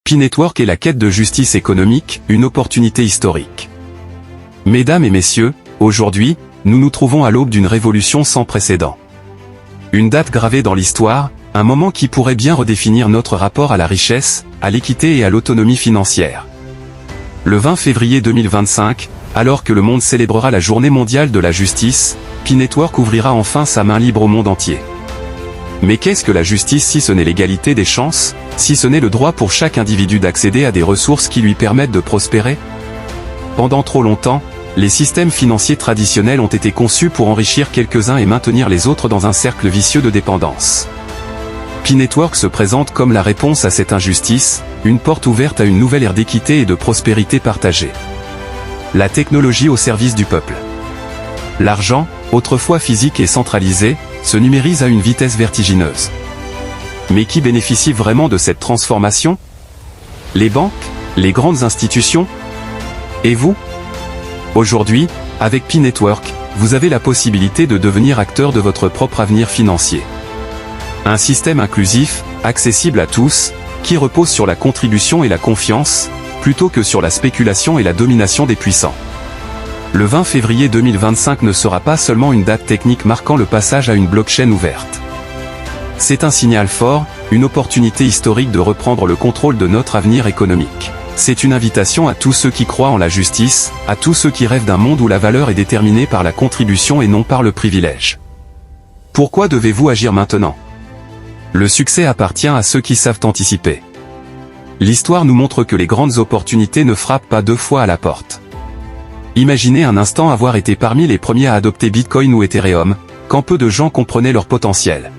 P-Network et la quête de justice économique, une opportunité historique. Mesdames et messieurs, aujourd'hui, nous nous trouvons à l'aube d'une révolution sans précédent. Une date gravée dans l'histoire, un moment qui pourrait bien redéfinir notre rapport à la richesse, à l'équité et à l'autonomie financière. Le 20 février 2025, alors que le monde célébrera la Journée mondiale de la justice, P-Network ouvrira enfin sa main libre au monde entier. Mais qu'est-ce que la justice si ce n'est l'égalité des chances, si ce n'est le droit pour chaque individu d'accéder à des ressources qui lui permettent de prospérer? Pendant trop longtemps, les systèmes financiers traditionnels ont été conçus pour enrichir quelques-uns et maintenir les autres dans un cercle vicieux de dépendance. P-Network se présente comme la réponse à cette injustice, une porte ouverte à une nouvelle ère d'équité et de prospérité partagée. La technologie au service du peuple. L'argent, autrefois physique et centralisé, se numérise à une vitesse vertigineuse. Mais qui bénéficie vraiment de cette transformation? Les banques? Les grandes institutions? Et vous? Aujourd'hui, avec P-Network, vous avez la possibilité de devenir acteur de votre propre avenir financier. Un système inclusif, accessible à tous, qui repose sur la contribution et la confiance, plutôt que sur la spéculation et la domination des puissants. Le 20 février 2025 ne sera pas seulement une date technique marquant le passage à une blockchain ouverte. C'est un signal fort, une opportunité historique de reprendre le contrôle de notre avenir économique. C'est une invitation à tous ceux qui croient en la justice, à tous ceux qui rêvent d'un monde où la valeur est déterminée par la contribution et non par le privilège. Pourquoi devez-vous agir maintenant? Le succès appartient à ceux qui savent anticiper. L'histoire nous montre que les grandes opportunités ne frappent pas deux fois à la porte. Imaginez un instant avoir été parmi les premiers à adopter Bitcoin ou Ethereum, quand peu de gens comprenaient leur potentiel.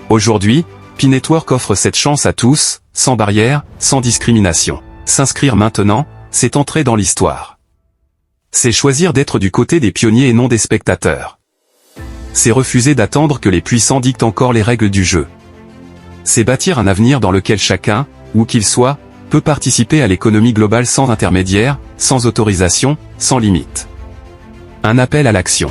Aujourd'hui, P-Network offre cette chance à tous, sans barrière, sans discrimination. S'inscrire maintenant, c'est entrer dans l'histoire. C'est choisir d'être du côté des pionniers et non des spectateurs. C'est refuser d'attendre que les puissants dictent encore les règles du jeu. C'est bâtir un avenir dans lequel chacun, où qu'il soit, peut participer à l'économie globale sans intermédiaire, sans autorisation, sans limite. Un appel à l'action.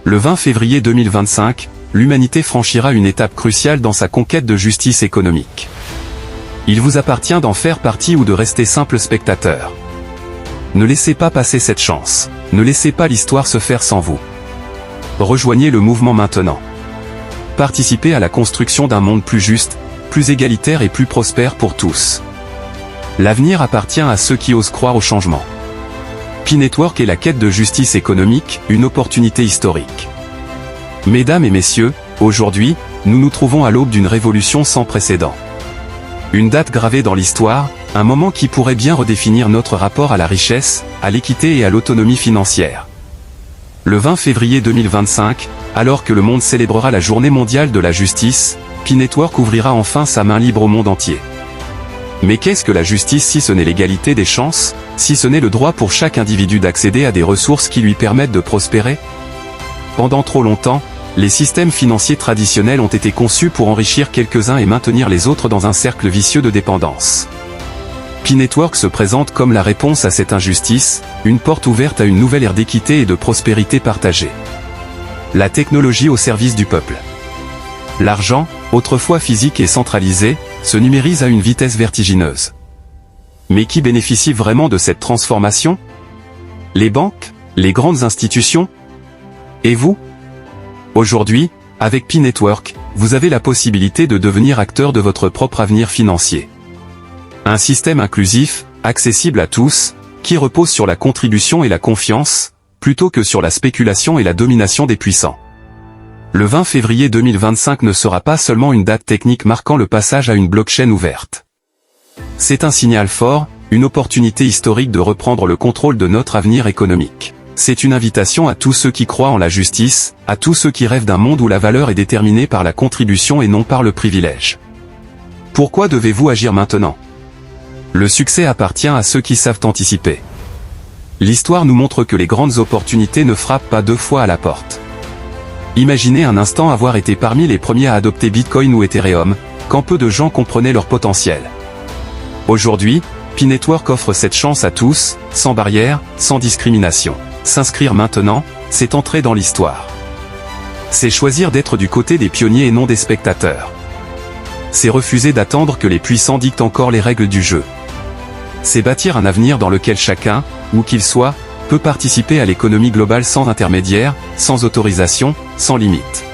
Le 20 février 2025, l'humanité franchira une étape cruciale dans sa conquête de justice économique. Il vous appartient d'en faire partie ou de rester simple spectateur. Ne laissez pas passer cette chance. Ne laissez pas l'histoire se faire sans vous. Rejoignez le mouvement maintenant. Participez à la construction d'un monde plus juste, plus égalitaire et plus prospère pour tous. L'avenir appartient à ceux qui osent croire au changement. P-Network et la quête de justice économique, une opportunité historique. Mesdames et messieurs, aujourd'hui, nous nous trouvons à l'aube d'une révolution sans précédent. Une date gravée dans l'histoire, un moment qui pourrait bien redéfinir notre rapport à la richesse, à l'équité et à l'autonomie financière. Le 20 février 2025, alors que le monde célébrera la Journée mondiale de la justice, P-Network ouvrira enfin sa main libre au monde entier. Mais qu'est-ce que la justice si ce n'est l'égalité des chances, si ce n'est le droit pour chaque individu d'accéder à des ressources qui lui permettent de prospérer? Pendant trop longtemps, les systèmes financiers traditionnels ont été conçus pour enrichir quelques-uns et maintenir les autres dans un cercle vicieux de dépendance. P-Network se présente comme la réponse à cette injustice, une porte ouverte à une nouvelle ère d'équité et de prospérité partagée. La technologie au service du peuple. L'argent, autrefois physique et centralisé, se numérise à une vitesse vertigineuse. Mais qui bénéficie vraiment de cette transformation? Les banques? Les grandes institutions? Et vous? Aujourd'hui, avec P-Network, vous avez la possibilité de devenir acteur de votre propre avenir financier. Un système inclusif, accessible à tous, qui repose sur la contribution et la confiance, plutôt que sur la spéculation et la domination des puissants. Le 20 février 2025 ne sera pas seulement une date technique marquant le passage à une blockchain ouverte. C'est un signal fort, une opportunité historique de reprendre le contrôle de notre avenir économique. C'est une invitation à tous ceux qui croient en la justice, à tous ceux qui rêvent d'un monde où la valeur est déterminée par la contribution et non par le privilège. Pourquoi devez-vous agir maintenant? Le succès appartient à ceux qui savent anticiper. L'histoire nous montre que les grandes opportunités ne frappent pas deux fois à la porte. Imaginez un instant avoir été parmi les premiers à adopter Bitcoin ou Ethereum, quand peu de gens comprenaient leur potentiel. Aujourd'hui, P-Network offre cette chance à tous, sans barrière, sans discrimination. S'inscrire maintenant, c'est entrer dans l'histoire. C'est choisir d'être du côté des pionniers et non des spectateurs. C'est refuser d'attendre que les puissants dictent encore les règles du jeu. C'est bâtir un avenir dans lequel chacun, où qu'il soit, peut participer à l'économie globale sans intermédiaire, sans autorisation, sans limite.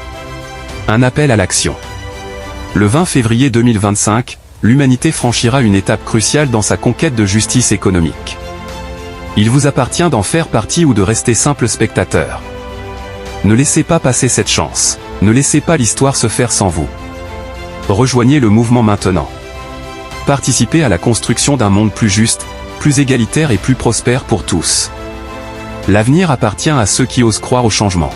Un appel à l'action. Le 20 février 2025, l'humanité franchira une étape cruciale dans sa conquête de justice économique. Il vous appartient d'en faire partie ou de rester simple spectateur. Ne laissez pas passer cette chance. Ne laissez pas l'histoire se faire sans vous. Rejoignez le mouvement maintenant. Participez à la construction d'un monde plus juste, plus égalitaire et plus prospère pour tous. L'avenir appartient à ceux qui osent croire au changement.